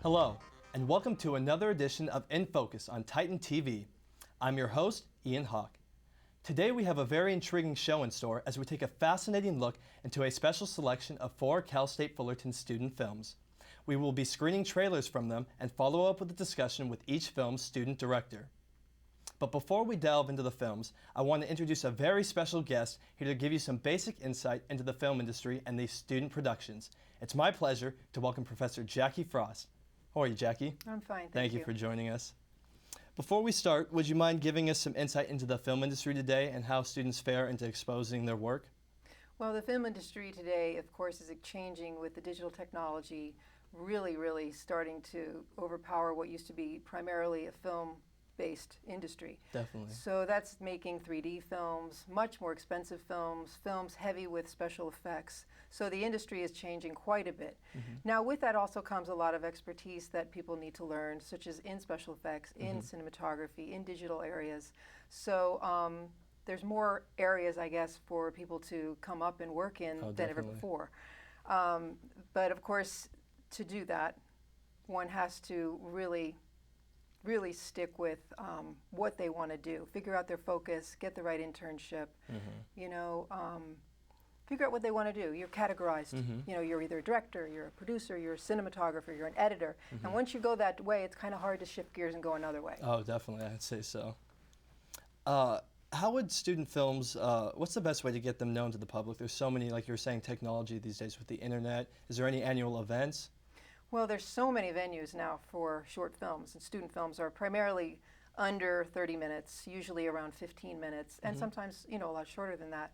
Hello, and welcome to another edition of In Focus on Titan TV. I'm your host, Ian Hock. Today we have a very intriguing show in store as we take a fascinating look into a special selection of 4 Cal State Fullerton student films. We will be screening trailers from them and follow up with a discussion with each film's student director. But before we delve into the films, I want to introduce a very special guest here to give you some basic insight into the film industry and these student productions. It's my pleasure to welcome Professor Jackie Frost. How are you, Jackie? I'm fine, Thank you for joining us. Before we start, would you mind giving us some insight into the film industry today and how students fare into exposing their work? Well, the film industry today, of course, is changing with the digital technology really starting to overpower what used to be primarily a film-based industry. Definitely. So that's making 3D films, much more expensive films, films heavy with special effects. So the industry is changing quite a bit. Now with that also comes a lot of expertise that people need to learn, such as in special effects, in cinematography, in digital areas. So there's more areas, I guess, for people to come up and work in than ever before. But of course, to do that, one has to really stick with what they want to do, figure out their focus, get the right internship, you know, figure out what they want to do. You're categorized. You know, you're either a director, you're a producer, you're a cinematographer, you're an editor. And once you go that way, it's kind of hard to shift gears and go another way. Oh, definitely, I'd say so. How would student films, what's the best way to get them known to the public? There's so many, like you were saying, technology these days with the internet. Is there any annual events? Well, there's so many venues now for short films, and student films are primarily under 30 minutes, usually around 15 minutes, and sometimes, you know, a lot shorter than that.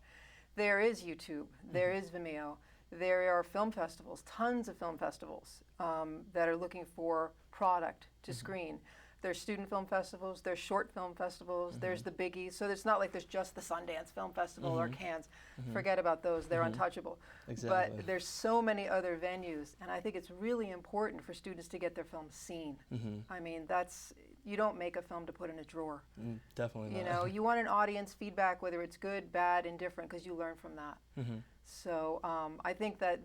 There is YouTube, there is Vimeo, there are film festivals, tons of film festivals that are looking for product to screen. There's student film festivals, there's short film festivals, there's the biggies. So it's not like there's just the Sundance Film Festival or Cannes. Forget about those, they're untouchable. Exactly. But there's so many other venues, and I think it's really important for students to get their films seen. I mean, you don't make a film to put in a drawer. Definitely not. You know, you want an audience feedback, whether it's good, bad, indifferent, because you learn from that. So I think that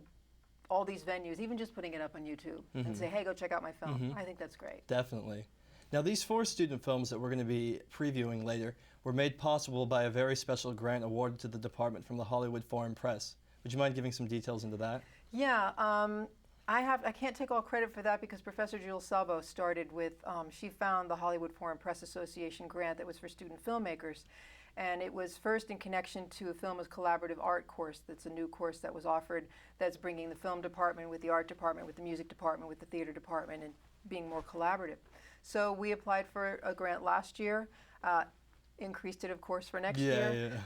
all these venues, even just putting it up on YouTube and say, hey, go check out my film, I think that's great. Definitely. Now, these 4 student films that we're going to be previewing later were made possible by a very special grant awarded to the department from the Hollywood Foreign Press. Would you mind giving some details into that? Yeah, I can't take all credit for that because Professor Jules Salvo started with, she found the Hollywood Foreign Press Association grant that was for student filmmakers. And it was first in connection to a Film as Collaborative Art course. That's a new course that was offered that's bringing the film department with the art department, with the music department, with the theater department, and being more collaborative. So we applied for a grant last year, increased it, of course, for next year.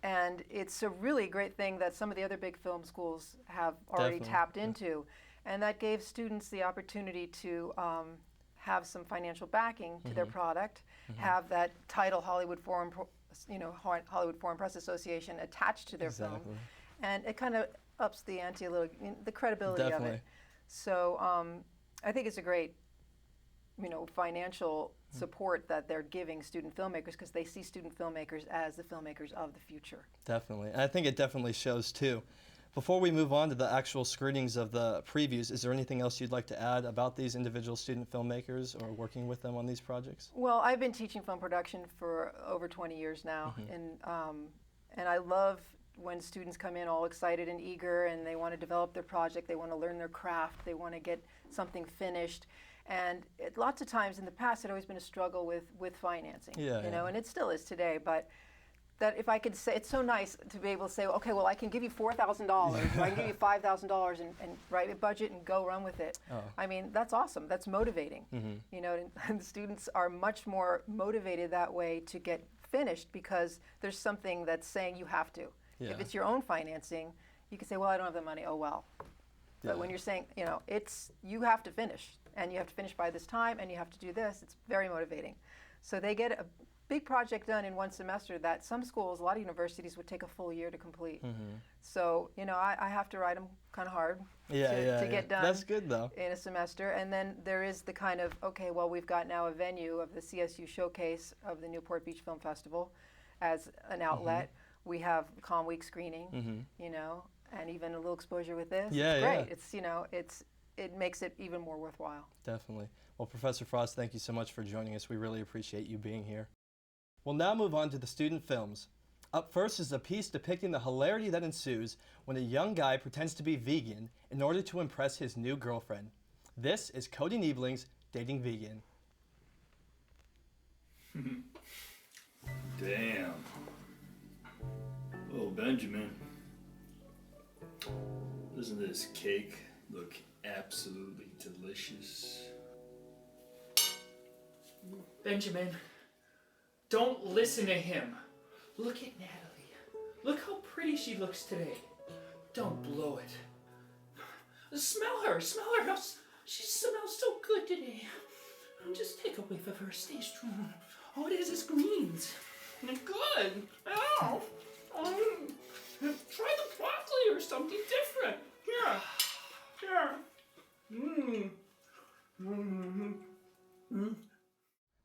And it's a really great thing that some of the other big film schools have already tapped into. And that gave students the opportunity to have some financial backing to their product, have that title Hollywood Foreign Press Association attached to their film. And it kind of ups the ante a little, the credibility of it. So I think it's a great, you know, financial support that they're giving student filmmakers because they see student filmmakers as the filmmakers of the future. Definitely. And I think it definitely shows too. Before we move on to the actual screenings of the previews, is there anything else you'd like to add about these individual student filmmakers or working with them on these projects? Well, I've been teaching film production for over 20 years now, and I love when students come in all excited and eager and they want to develop their project, they want to learn their craft, they want to get something finished. And lots of times in the past, it had always been a struggle with financing, you know, and it still is today. But that if I could say, it's so nice to be able to say, okay, well, I can give you $4,000, or I can give you $5,000 and write a budget and go run with it. I mean, that's awesome. That's motivating. You know, and the students are much more motivated that way to get finished because there's something that's saying you have to. If it's your own financing, you can say, well, I don't have the money. Oh, well. But when you're saying, you know, you have to finish, and you have to finish by this time, and you have to do this, it's very motivating. So they get a big project done in one semester that some schools, a lot of universities, would take a full year to complete. So, you know, I have to write them kind of hard to get done. That's good, though. In a semester. And then there is the kind of, okay, well, we've got now a venue of the CSU showcase of the Newport Beach Film Festival as an outlet. We have Com Week screening, you know, and even a little exposure with this. Yeah, it's great. It's, you know, it's it makes it even more worthwhile. Definitely. Well, Professor Frost, thank you so much for joining us. We really appreciate you being here. We'll now move on to the student films. Up first is a piece depicting the hilarity that ensues when a young guy pretends to be vegan in order to impress his new girlfriend. This is Cody Niebling's Dating Vegan. Damn. Oh, Benjamin. Doesn't this cake look absolutely delicious? Benjamin, don't listen to him. Look at Natalie. Look how pretty she looks today. Don't blow it. Smell her. She smells so good today. Just take a whiff of her. Stay strong. All it is greens. Good. Ow. Try the broccoli or something different. Here.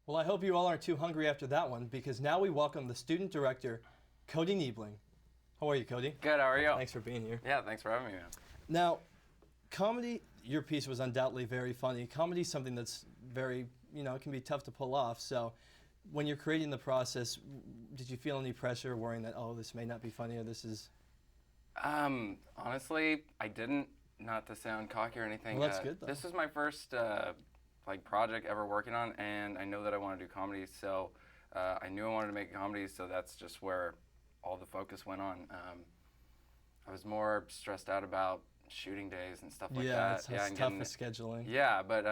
Well, I hope you all aren't too hungry after that one, because now we welcome the student director, Cody Niebling. How are you, Cody? Good, how are you? Thanks for being here. Yeah, thanks for having me, man. Now, comedy, your piece was undoubtedly very funny. Comedy is something that's very, it can be tough to pull off. So when you're creating the process, did you feel any pressure worrying that, oh, this may not be funny or this is... Honestly, I didn't, not to sound cocky or anything. Well, that's good, though. This was my first project ever working on, and I know that I want to do comedy, so I knew I wanted to make comedy, so that's just where all the focus went on. I was more stressed out about shooting days and stuff like that. Yeah, it's tough for scheduling. Yeah, but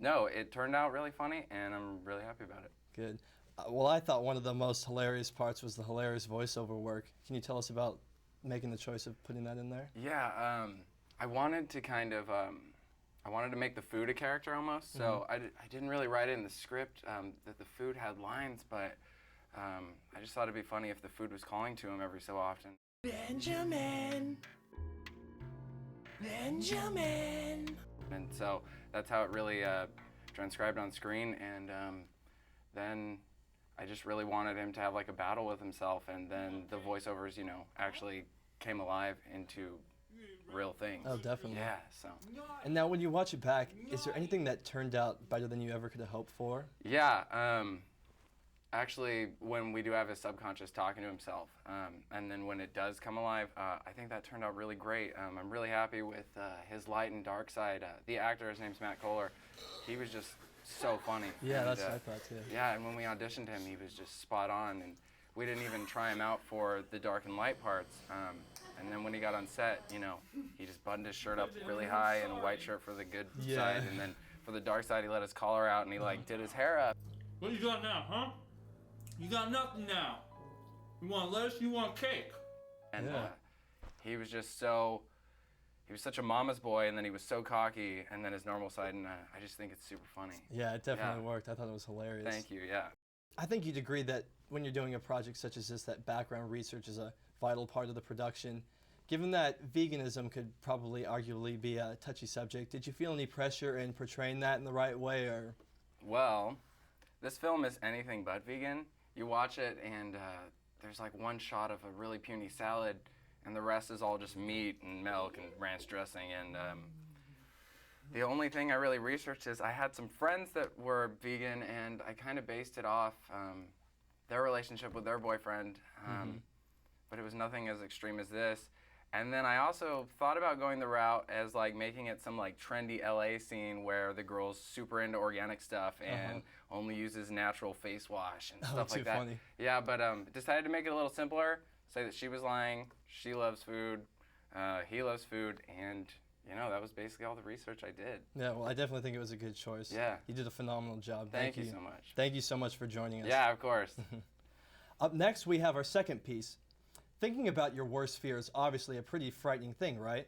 no, it turned out really funny, and I'm really happy about it. Good. Well, I thought one of the most hilarious parts was the hilarious voiceover work. Can you tell us about making the choice of putting that in there? Yeah, I wanted to kind of, I wanted to make the food a character almost, so I didn't really write it in the script that the food had lines, but I just thought it'd be funny if the food was calling to him every so often. Benjamin! Benjamin! And so that's how it really transcribed on screen, and then I just really wanted him to have like a battle with himself, and then the voiceovers, actually came alive into real things. Oh, definitely. Yeah, so. And now when you watch it back, is there anything that turned out better than you ever could have hoped for? Yeah, actually, when we do have his subconscious talking to himself, and then when it does come alive, I think that turned out really great. I'm really happy with his light and dark side. The actor, his name's Matt Kohler, he was just so funny. Yeah, and, that's what I thought too. Yeah, and when we auditioned him, he was just spot on, and we didn't even try him out for the dark and light parts. And then when he got on set, he just buttoned his shirt up really high and a white shirt for the good side, and then for the dark side, he let his collar out and he did his hair up. What you got now, huh? You got nothing now. You want lettuce, you want cake. And he was just he was such a mama's boy, and then he was so cocky, and then his normal side, and I just think it's super funny. Yeah, it definitely worked. I thought it was hilarious. Thank you, yeah. I think you'd agree that when you're doing a project such as this, that background research is a vital part of the production. Given that veganism could probably arguably be a touchy subject, did you feel any pressure in portraying that in the right way, or? Well, this film is anything but vegan. You watch it, and there's like one shot of a really puny salad, and the rest is all just meat and milk and ranch dressing. And the only thing I really researched is I had some friends that were vegan, and I kind of based it off their relationship with their boyfriend, but it was nothing as extreme as this. And then I also thought about going the route as like making it some like trendy LA scene where the girl's super into organic stuff and only uses natural face wash and stuff like that. Funny. Yeah, but decided to make it a little simpler, say that she was lying, she loves food, he loves food, and that was basically all the research I did. Yeah, well, I definitely think it was a good choice. Yeah. You did a phenomenal job. Thank you so much. Thank you so much for joining us. Yeah, of course. Up next, we have our second piece. Thinking about your worst fear is obviously a pretty frightening thing, right?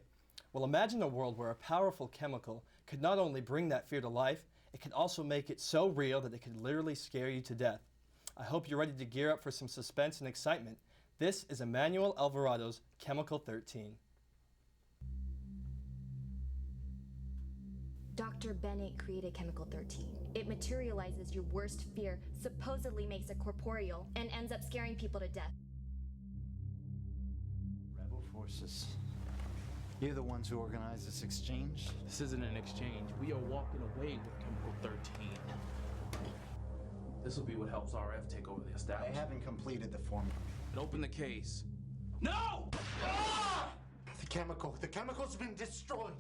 Well, imagine a world where a powerful chemical could not only bring that fear to life, it could also make it so real that it could literally scare you to death. I hope you're ready to gear up for some suspense and excitement. This is Emmanuel Alvarado's Chemical 13. Dr. Bennett created Chemical 13. It materializes your worst fear, supposedly makes it corporeal, and ends up scaring people to death. Rebel forces You're the ones who organized this exchange? This isn't an exchange. We are walking away with Chemical 13. This will be what helps RF take over the I establishment. haven't completed the form. And open the case. No! The chemical's been destroyed.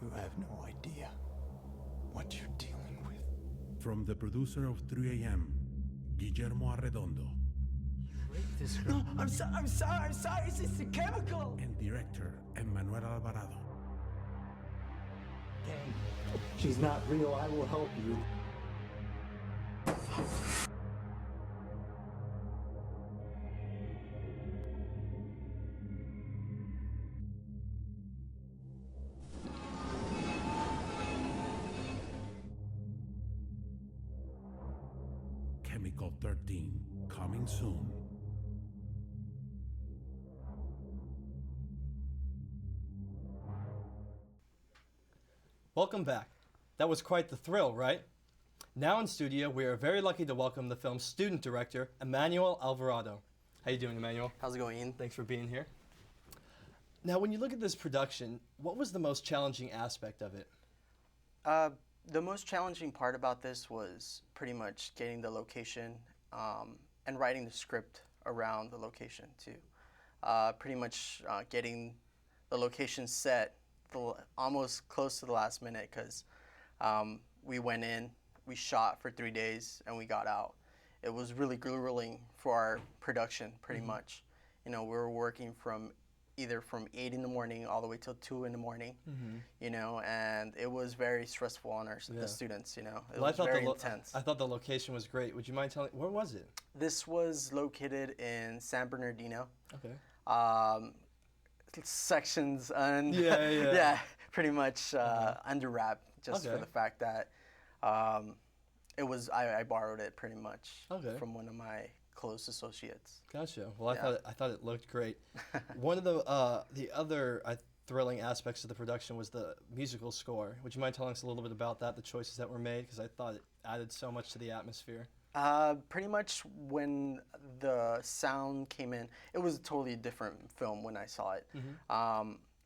You have no idea what you're dealing with. From the producer of 3 a.m., Guillermo Arredondo. No, I'm sorry, it's just a chemical. And director, Emmanuel Alvarado. Dang, she's not real, I will help you. Chemical 13, coming soon. Welcome back. That was quite the thrill, right? Now in studio, we are very lucky to welcome the film's student director, Emmanuel Alvarado. How you doing, Emmanuel? How's it going, Ian? Thanks for being here. Now, when you look at this production, what was the most challenging aspect of it? The most challenging part about this was pretty much getting the location and writing the script around the location too. Pretty much getting the location set almost close to the last minute, because we went in, we shot for 3 days, and we got out. It was really grueling for our production, pretty much. You know, we were working from either from 8 in the morning all the way till 2 in the morning, you know, and it was very stressful on the students, you know. It was very intense. I thought the location was great. Would you mind telling, where was it? This was located in San Bernardino. Okay. Sections and pretty much under wrap, just for the fact that it was I borrowed it pretty much from one of my close associates. Gotcha. Well, I thought it looked great. One of the other thrilling aspects of the production was the musical score. Would you mind telling us a little bit about that, the choices that were made? Because I thought it added so much to the atmosphere. Pretty much when the sound came in, it was a totally different film when I saw it.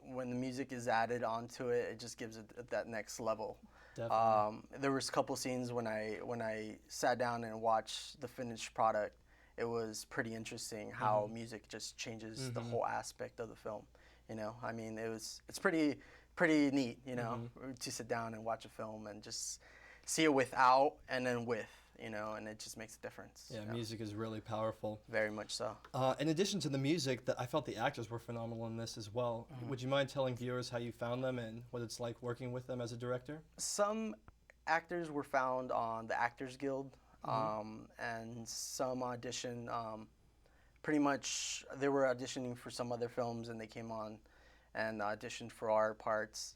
When the music is added onto it, it just gives it that next level. Definitely. There was a couple scenes when I sat down and watched the finished product. It was pretty interesting how music just changes the whole aspect of the film. You know, I mean, it's pretty neat, you know, to sit down and watch a film and just see it without and then with, you know, and it just makes a difference. Yeah, you know? Music is really powerful. Very much so. In addition to the music, I felt the actors were phenomenal in this as well. Would you mind telling viewers how you found them and what it's like working with them as a director? Some actors were found on the Actors Guild, and some audition. Pretty much, they were auditioning for some other films, and they came on and auditioned for our parts.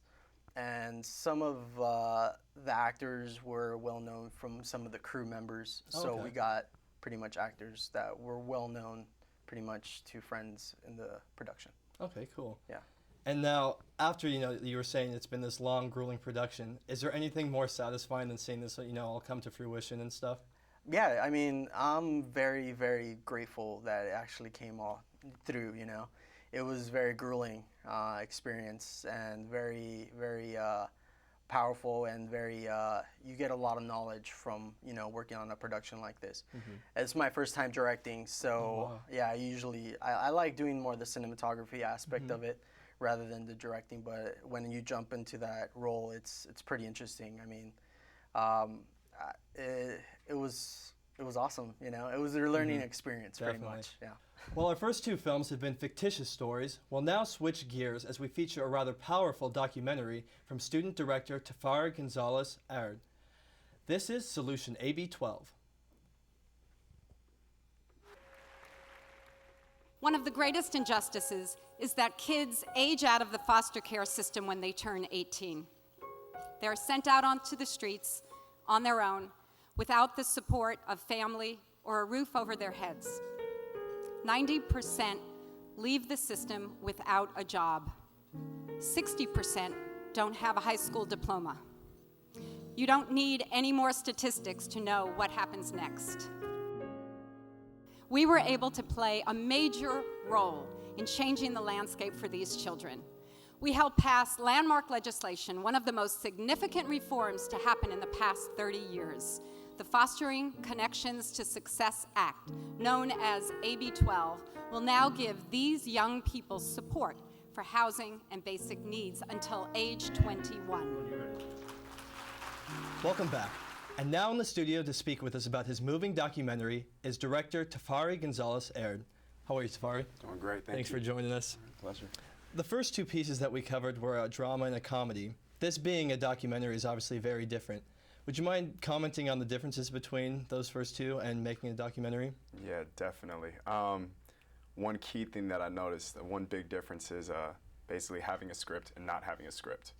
And some of the actors were well known from some of the crew members. So we got pretty much actors that were well known pretty much to friends in the production. Okay, cool. Yeah. And now, after, you know, you were saying it's been this long, grueling production, is there anything more satisfying than seeing this, you know, all come to fruition and stuff? Yeah, I mean, I'm very, very grateful that it actually came all through, you know. It was a very grueling experience and very, very powerful, and very, you get a lot of knowledge from, you know, working on a production like this. It's my first time directing, so yeah, I like doing more the cinematography aspect of it rather than the directing, but when you jump into that role, it's pretty interesting. I mean, it was awesome, you know. It was a learning experience, pretty much, yeah. Well, our first two films have been fictitious stories. We'll now switch gears as we feature a rather powerful documentary from student director Tafari Gonzalez Aird. This is Solution AB12. One of the greatest injustices is that kids age out of the foster care system when they turn 18. They're sent out onto the streets on their own without the support of family or a roof over their heads. 90% leave the system without a job. 60% don't have a high school diploma. You don't need any more statistics to know what happens next. we were able to play a major role in changing the landscape for these children. We helped pass landmark legislation, one of the most significant reforms to happen in the past 30 years, the Fostering Connections to Success Act, known as AB 12, will now give these young people support for housing and basic needs until age 21. Welcome back. And now in the studio to speak with us about his moving documentary is director Tafari Gonzalez-Aird. How are you, Tafari? Doing great, Thanks for joining us. Pleasure. The first two pieces that we covered were a drama and a comedy. This being a documentary is obviously very different. Would you mind commenting on the differences between those first two and making a documentary? Yeah, definitely. One key thing that I noticed, one big difference is basically having a script and not having a script.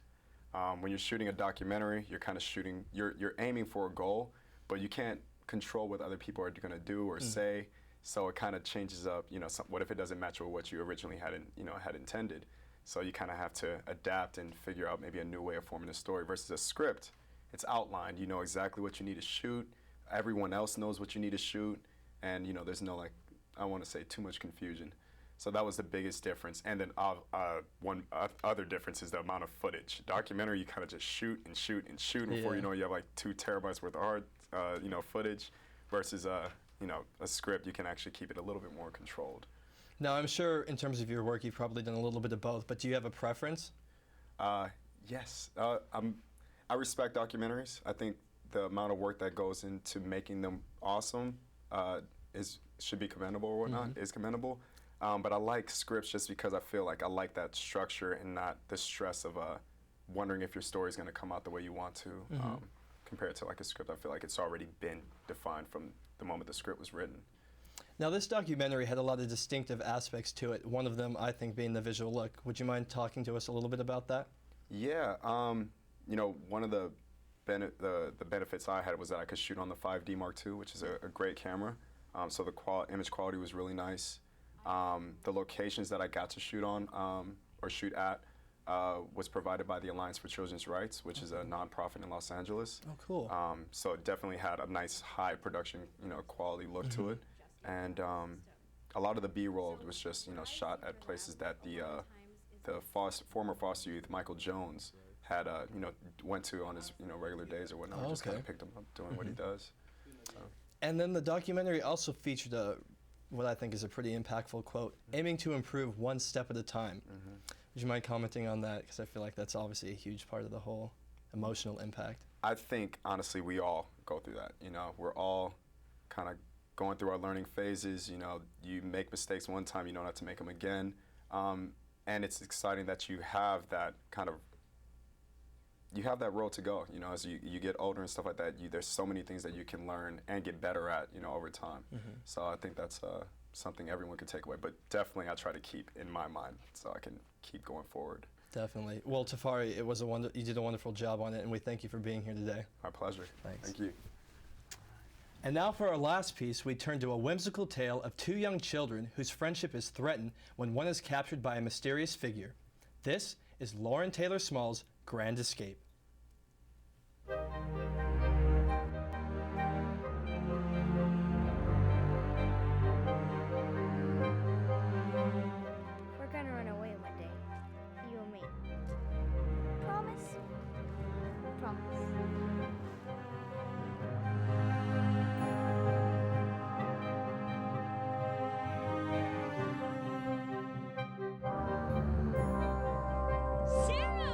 When you're shooting a documentary, you're kind of shooting, you're aiming for a goal, but you can't control what other people are going to do or say. So it kind of changes up, what if it doesn't match with what you originally had intended? So you kind of have to adapt and figure out maybe a new way of forming a story versus a script. It's outlined, you know exactly what you need to shoot. Everyone else knows what you need to shoot. And there's no I want to say too much confusion. So that was the biggest difference. And then one other difference is the amount of footage. Documentary, you kind of just shoot and shoot and shoot. And before you know, you have like 2 terabytes worth of hard, footage versus a script, you can actually keep it a little bit more controlled. Now, I'm sure in terms of your work, you've probably done a little bit of both, but do you have a preference? Yes. I respect documentaries. I think the amount of work that goes into making them awesome should be commendable or whatnot, is commendable. But I like scripts just because I feel like I like that structure and not the stress of wondering if your story is going to come out the way you want to. Compared to like a script, I feel like it's already been defined from the moment the script was written. Now, this documentary had a lot of distinctive aspects to it, one of them, I think, being the visual look. Would you mind talking to us a little bit about that? Yeah. One of the benefits I had was that I could shoot on the 5D Mark II, which is a great camera. So the image quality was really nice. The locations that I got to shoot on or shoot at was provided by the Alliance for Children's Rights, which is a nonprofit in Los Angeles. Oh, cool. So it definitely had a nice high production, quality look to it. And a lot of the B-roll was just, shot at places that the former foster youth, Michael Jones, had, went to on his, regular days or whatnot. Oh, just kind of picked him up doing what he does. So. And then the documentary also featured what I think is a pretty impactful quote, aiming to improve one step at a time. Would you mind commenting on that? Because I feel like that's obviously a huge part of the whole emotional impact. I think, honestly, we all go through that. We're all kind of going through our learning phases. You make mistakes one time, you know not to make them again. And it's exciting that you have that kind of, you have that road to go. As you get older and stuff like that, there's so many things that you can learn and get better at, over time. So I think that's something everyone can take away. But definitely I try to keep in my mind so I can keep going forward. Definitely. Well, Tafari, it was you did a wonderful job on it, and we thank you for being here today. My pleasure. Thanks. Thank you. And now for our last piece, we turn to a whimsical tale of 2 young children whose friendship is threatened when one is captured by a mysterious figure. This is Lauren Taylor Small's Grand Escape. We're gonna run away one day, you and me. Promise? Promise. Sarah!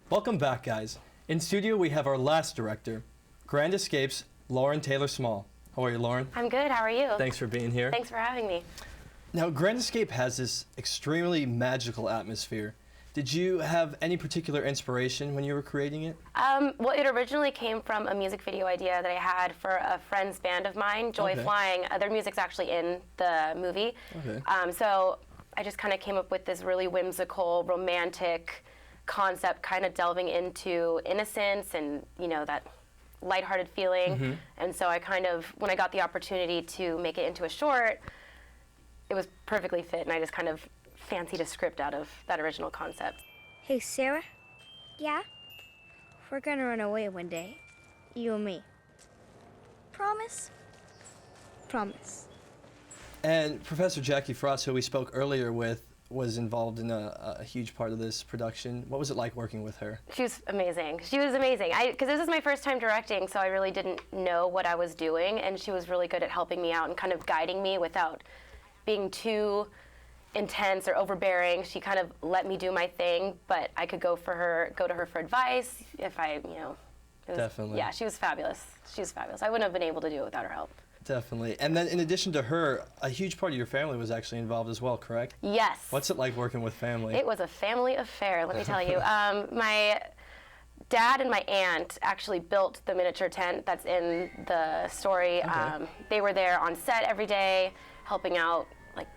Welcome back, guys. In studio, we have our last director, Grand Escape's Lauren Taylor Small. How are you, Lauren? I'm good. How are you? Thanks for being here. Thanks for having me. Now, Grand Escape has this extremely magical atmosphere. Did you have any particular inspiration when you were creating it? Well, it originally came from a music video idea that I had for a friend's band of mine, Joy Okay. Flying. Their music's actually in the movie. Okay. So I just kind of came up with this really whimsical, romantic concept, kind of delving into innocence and, you know, that lighthearted feeling. Mhm. And so I kind of, when I got the opportunity to make it into a short, it was perfectly fit, and I just kind of fancied a script out of that original concept. Hey, Sarah? Yeah? We're gonna run away one day. You and me. Promise? Promise. And Professor Jackie Frost, who we spoke earlier with, was involved in a huge part of this production. What was it like working with her? She was amazing. She was amazing. Because this is my first time directing, so I really didn't know what I was doing, and she was really good at helping me out and kind of guiding me without being too intense or overbearing. She kind of let me do my thing, but I could go to her for advice if I, you know. Definitely. Yeah, she was fabulous. She was fabulous. I wouldn't have been able to do it without her help. Definitely. And then in addition to her, a huge part of your family was actually involved as well, correct? Yes. What's it like working with family? It was a family affair, let me tell you. My dad and my aunt actually built the miniature tent that's in the story. Okay. They were there on set every day, helping out, like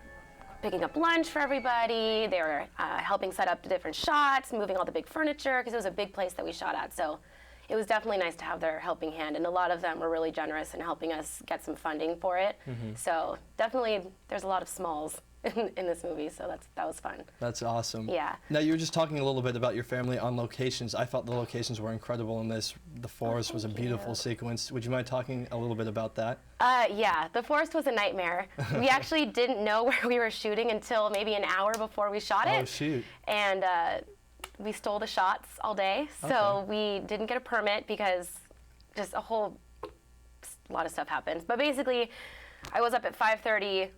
picking up lunch for everybody. They were helping set up the different shots, moving all the big furniture, because it was a big place that we shot at. So it was definitely nice to have their helping hand, and a lot of them were really generous in helping us get some funding for it. Mhm. So definitely there's a lot of smalls in this movie, so that was fun. That's awesome. Yeah. Now, you were just talking a little bit about your family on locations. I thought the locations were incredible in this. The forest was a beautiful sequence. Would you mind talking a little bit about that? Yeah, the forest was a nightmare. We actually didn't know where we were shooting until maybe an hour before we shot it. Oh, shoot. And we stole the shots all day, so we didn't get a permit because just a whole lot of stuff happened. But basically, I was up at 5:30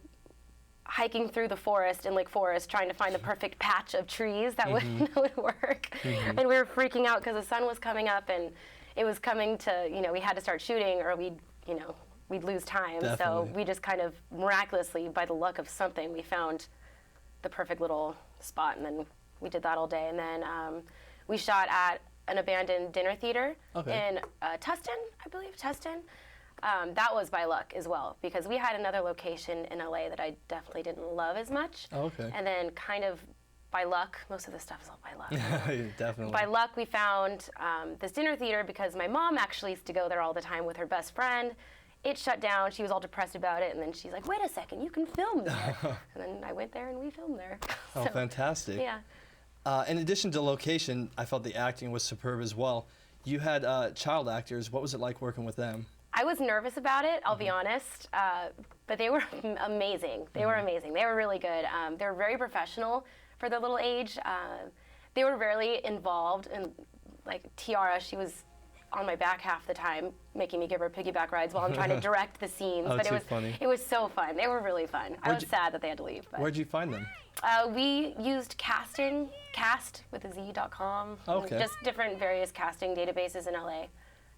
hiking through the forest in Lake Forest trying to find the perfect patch of trees that would work. Mhm. And we were freaking out because the sun was coming up and it was coming to, you know, we had to start shooting or we'd lose time. So Definitely. we just kind of miraculously, by the luck of something, we found the perfect little spot, and then we did that all day. And then we shot at an abandoned dinner theater in Tustin, I believe, Tustin. That was by luck as well, because we had another location in LA that I definitely didn't love as much. Oh, okay. And then kind of by luck, most of this stuff is all by luck. Yeah, definitely. By luck, we found this dinner theater because my mom actually used to go there all the time with her best friend. It shut down. She was all depressed about it, and then she's like, "Wait a second, you can film there." And then I went there and we filmed there. Oh, fantastic. Yeah. In addition to location, I felt the acting was superb as well. You had child actors. What was it like working with them? I was nervous about it, I'll be honest, but they were amazing. They were amazing. They were really good. They were very professional for their little age. They were rarely involved, and like Tiara, she was on my back half the time, making me give her piggyback rides while I'm trying to direct the scenes. Oh, but too funny. It was so fun. They were really fun. I was sad that they had to leave. But. Where'd you find them? We used cast with a Z.com, Okay. just different various casting databases in LA.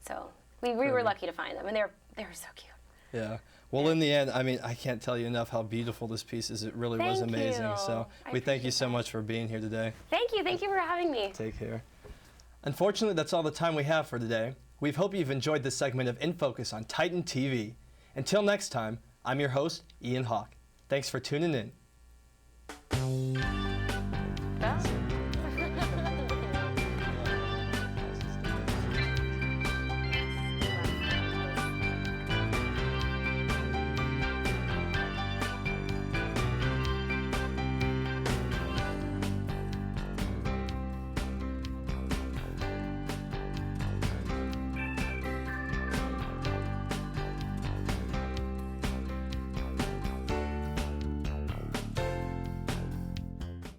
So we were Perfect. lucky to find them, and they were so cute. Yeah. Well, in the end, I mean, I can't tell you enough how beautiful this piece is. It really was Thank amazing. you. So I we thank you appreciate so much for being here today. Thank you for having me. Take care. Unfortunately, that's all the time we have for today. We hope you've enjoyed this segment of In Focus on Titan TV. Until next time, I'm your host, Ian Hock. Thanks for tuning in.